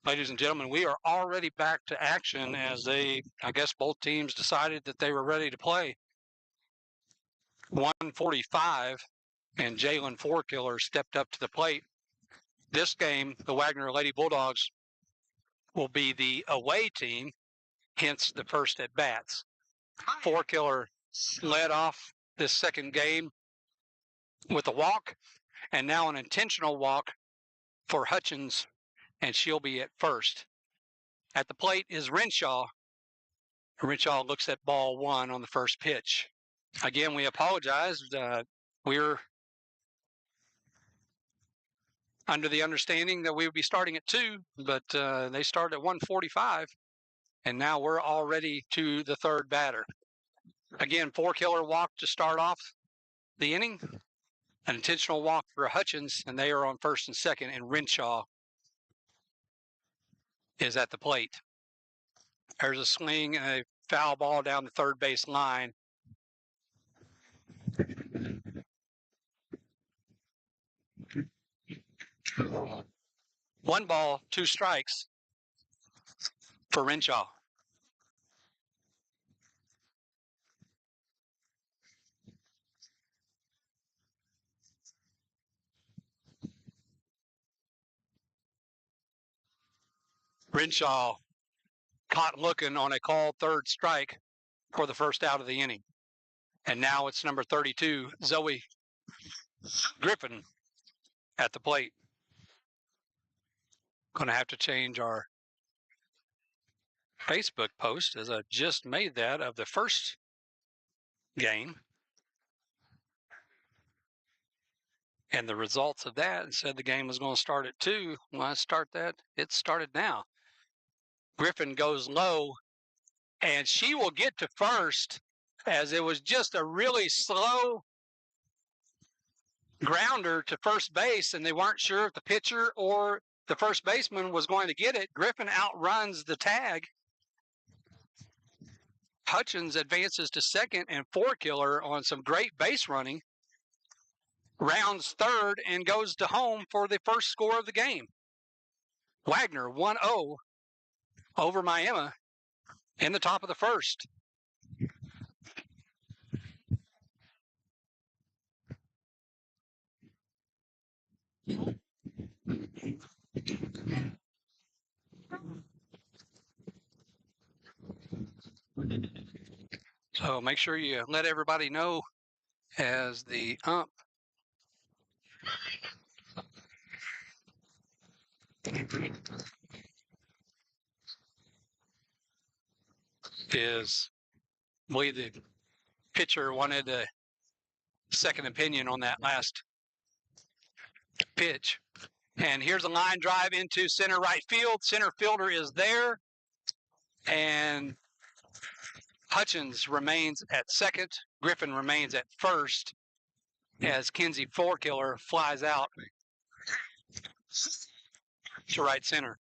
Ladies and gentlemen, we are already back to action as I guess both teams decided that they were ready to play. 145, and Jalen Fourkiller stepped up to the plate. This game, the Wagoner Lady Bulldogs will be the away team, hence the first at bats. Fourkiller led off this second game with a walk, and now an intentional walk for Hutchins, and she'll be at first. At the plate is Renshaw. Renshaw looks at ball one on the first pitch. Again, we apologize. We're under the understanding that we would be starting at 2, but they started at 1:45, and now we're already to the third batter. Again, Fourkiller walk to start off the inning, an intentional walk for Hutchins, and they are on first and second, and Renshaw is at the plate. There's a swing and a foul ball down the third base line. One ball, 2 strikes for Renshaw. Renshaw caught looking on a called third strike for the first out of the inning. And now it's number 32, Zoe Griffin at the plate. Going to have to change our Facebook post, as I just made that, of the first game. And the results of that, and said the game was going to start at 2. When I start that, it started now. Griffin goes low, and she will get to first, as it was just a really slow grounder to first base, and they weren't sure if the pitcher or the first baseman was going to get it. Griffin outruns the tag. Hutchins advances to second, and Fourkiller, on some great base running, rounds third and goes to home for the first score of the game. Wagoner 1-0 over Miami in the top of the first. So make sure you let everybody know as the ump is, I believe the pitcher wanted a second opinion on that last pitch. And here's a line drive into center right field. Center fielder is there. And Hutchins remains at second. Griffin remains at first as Kenzie Fourkiller flies out to right center.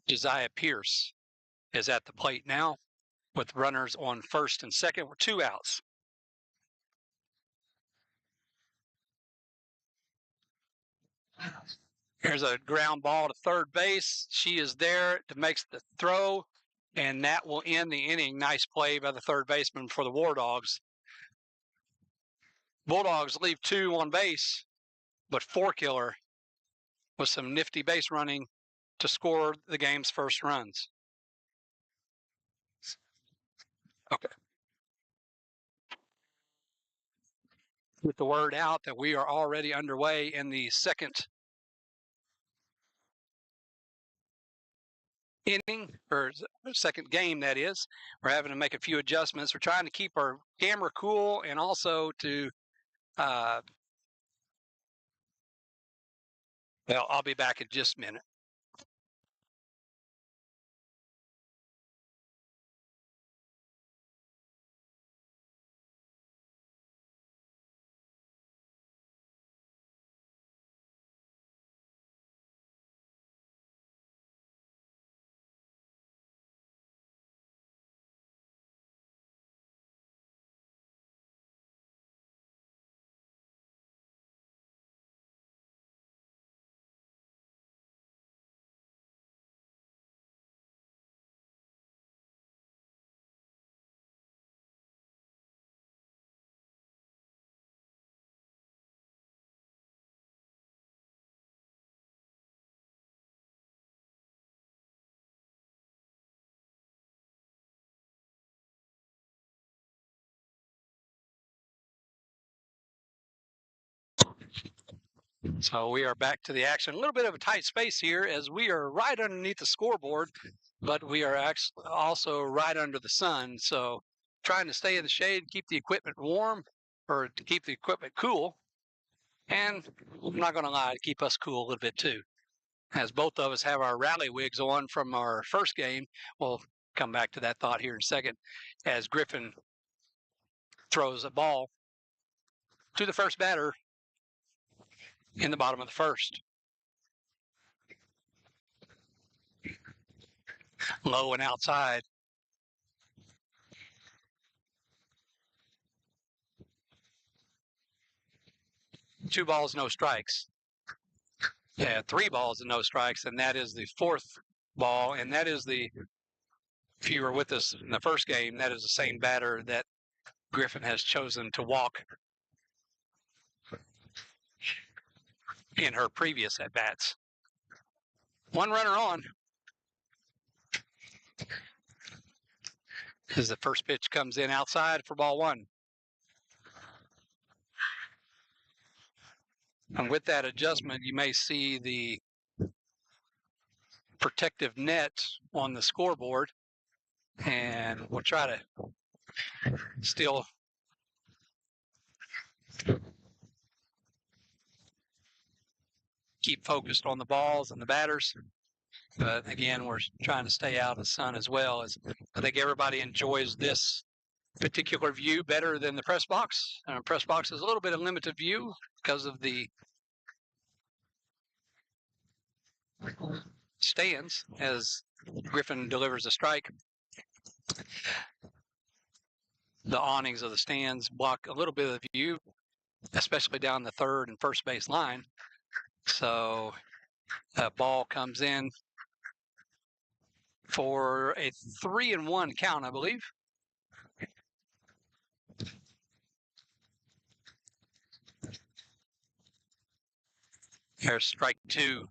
Josiah Pierce is at the plate now with runners on first and second with 2 outs. There's a ground ball to third base. She is there to make the throw, and that will end the inning. Nice play by the third baseman for the War Dogs. Bulldogs leave 2 on base, but Fourkiller with some nifty base running to score the game's first runs. Okay. With the word out that we are already underway in the second inning, or second game, that is. We're having to make a few adjustments. We're trying to keep our camera cool, and also to, well, I'll be back in just a minute. So we are back to the action. A little bit of a tight space here as we are right underneath the scoreboard, but we are actually also right under the sun. So trying to stay in the shade, keep the equipment warm, or to keep the equipment cool. And I'm not going to lie, to keep us cool a little bit too. As both of us have our rally wigs on from our first game, we'll come back to that thought here in a second, as Griffin throws a ball to the first batter in the bottom of the first. Low and outside. 2 balls, no strikes. Yeah, 3 balls and no strikes, and that is the 4th ball, and that is the, if you were with us in the first game, that is the same batter that Griffin has chosen to walk in her previous at-bats. 1 runner on as the first pitch comes in outside for ball 1. And with that adjustment, you may see the protective net on the scoreboard, and we'll try to still keep focused on the balls and the batters. But again, we're trying to stay out of the sun as well, as I think everybody enjoys this particular view better than the press box. Press box is a little bit of limited view because of the stands as Griffin delivers a strike. The awnings of the stands block a little bit of the view, especially down the third and first base line. So a ball comes in for a 3-1 count, I believe. There's strike 2.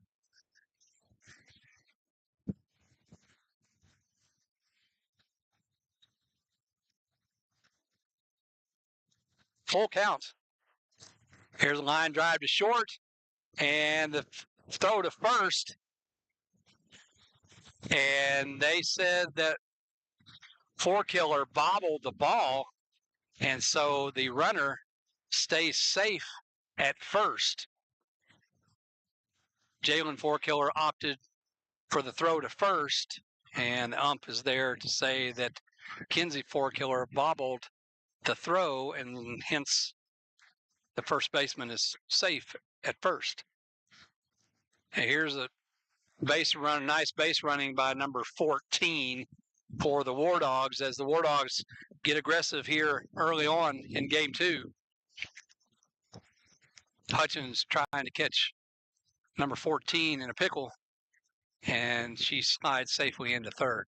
Full count. Here's a line drive to short, and the throw to first. And they said that Four-Killer bobbled the ball, and so the runner stays safe at first. Jalen Four-Killer opted for the throw to first, and the ump is there to say that Kinsey Four-Killer bobbled the throw, and hence the first baseman is safe at first. And here's a base run, nice base running by number 14 for the War Dogs, as the War Dogs get aggressive here early on in game 2. Hutchins trying to catch number 14 in a pickle, and she slides safely into third.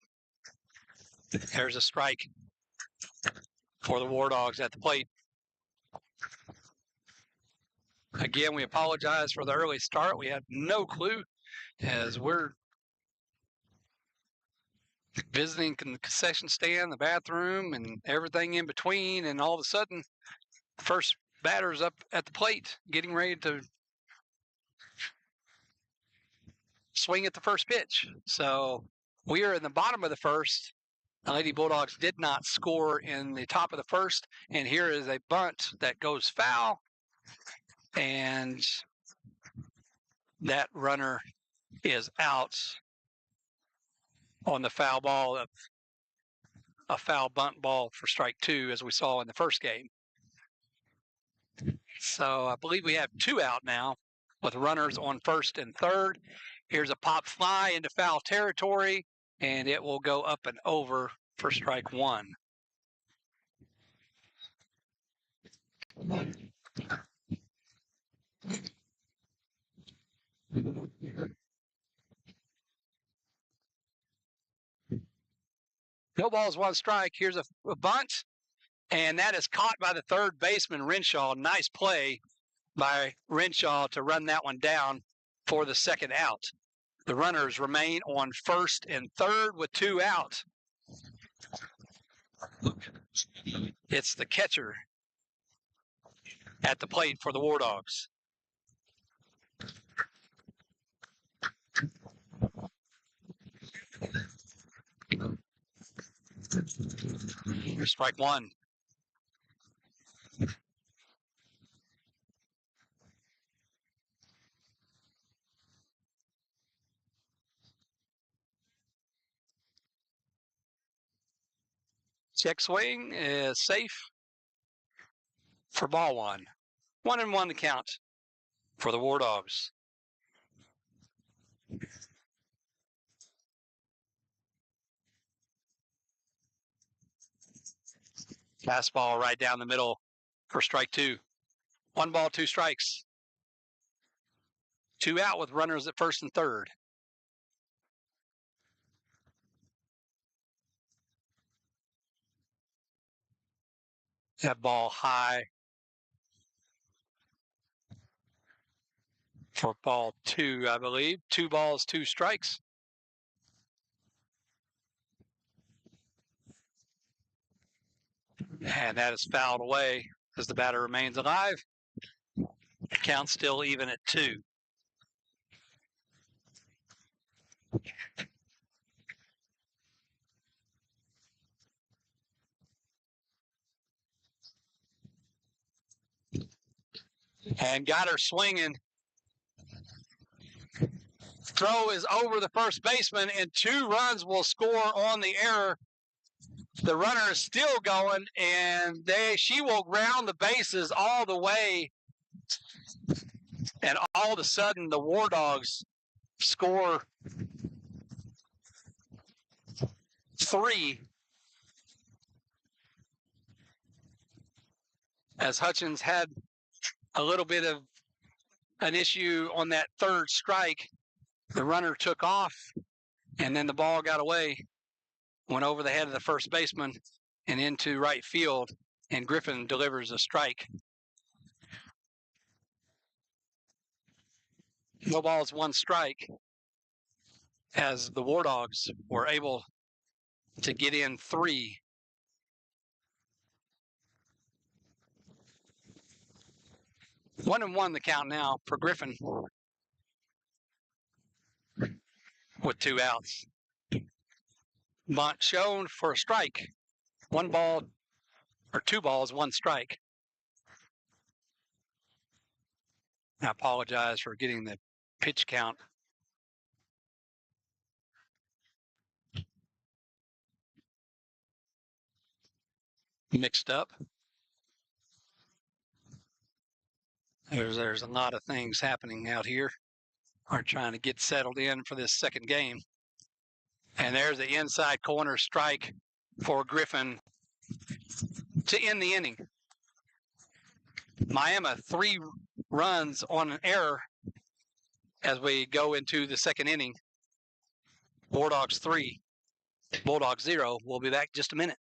There's a strike for the War Dogs at the plate. Again, we apologize for the early start. We had no clue, as we're visiting the concession stand, the bathroom, and everything in between, and all of a sudden, first batter's up at the plate, getting ready to swing at the first pitch. So we are in the bottom of the first. The Lady Bulldogs did not score in the top of the first, and here is a bunt that goes foul, and that runner is out on the foul ball, of a foul bunt ball for strike 2, as we saw in the first game. So I believe we have 2 out now with runners on first and third. Here's a pop fly into foul territory, and it will go up and over for strike 1. No balls, 1 strike. Here's a bunt, and that is caught by the third baseman, Renshaw. Nice play by Renshaw to run that one down for the second out. The runners remain on first and third with 2 out. It's the catcher at the plate for the War Dogs. Strike one. Check swing is safe for ball one. 1-1 to count for the War Dogs. Fastball right down the middle for strike two. 1 ball, 2 strikes. 2 out with runners at first and third. That ball high for ball 2, I believe. 2 balls, 2 strikes. And that is fouled away as the batter remains alive. Count still even at 2. And got her swinging. Throw is over the first baseman, and 2 runs will score on the error. The runner is still going, and she will round the bases all the way. And all of a sudden, the War Dogs score 3 as Hutchins had a little bit of an issue on that third strike. The runner took off, and then the ball got away, went over the head of the first baseman and into right field, and Griffin delivers a strike. No balls, 1 strike, as the War Dogs were able to get in 3. 1-1 the count now for Griffin with 2 outs. Bunt shown for a strike. 1 ball, or 2 balls, 1 strike. I apologize for getting the pitch count mixed up. There's a lot of things happening out here. We're trying to get settled in for this second game. And there's the inside corner strike for Griffin to end the inning. Miami 3 runs on an error as we go into the second inning. War Dogs 3, Bulldogs 0. We'll be back in just a minute.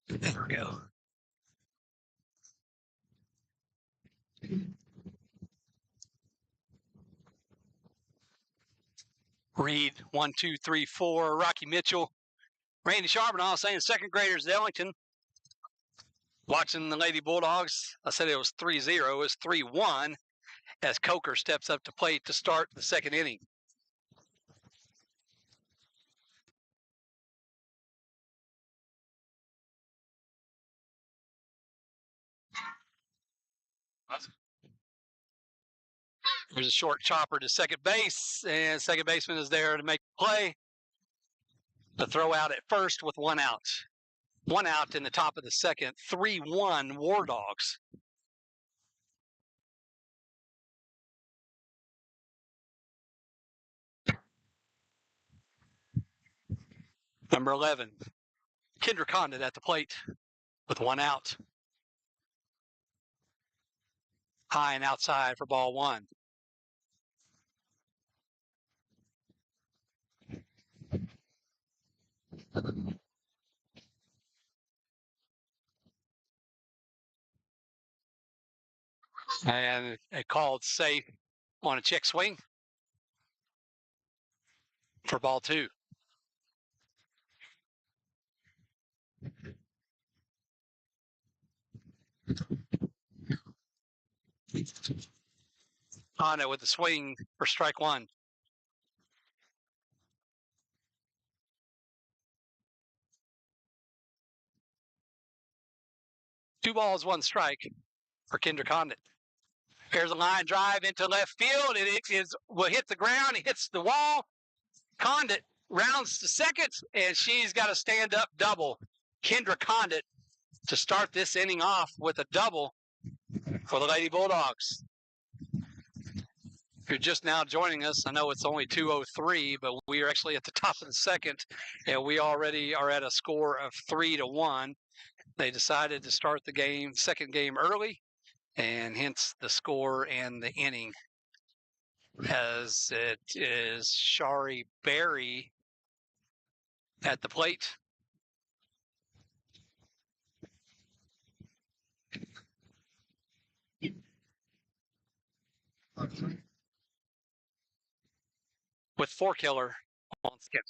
There we go. Reed, 1, 2, 3, 4. Rocky Mitchell, Randy Charbonneau saying second graders at Ellington. Watching the Lady Bulldogs, I said it was 3-0. It's 3-1 as Coker steps up to plate to start the second inning. There's a short chopper to second base, and second baseman is there to make the play. The throw out at first with 1 out. 1 out in the top of the second. 3-1 War Dogs. Number 11, Kendra Condit at the plate with one out. High and outside for ball one. And a called safe on a check swing for ball two. On it with the swing for strike one. 2 balls, 1 strike for Kendra Condit. Here's a line drive into left field, and will hit the ground. It hits the wall. Condit rounds to second, and she's got a stand-up double. Kendra Condit to start this inning off with a double for the Lady Bulldogs. If you're just now joining us, I know it's only 2:03, but we are actually at the top of the second, and we already are at a score of 3-1. They decided to start the second game early, and hence the score and the inning, as it is Shari Berry at the plate. With Forkiller on skip.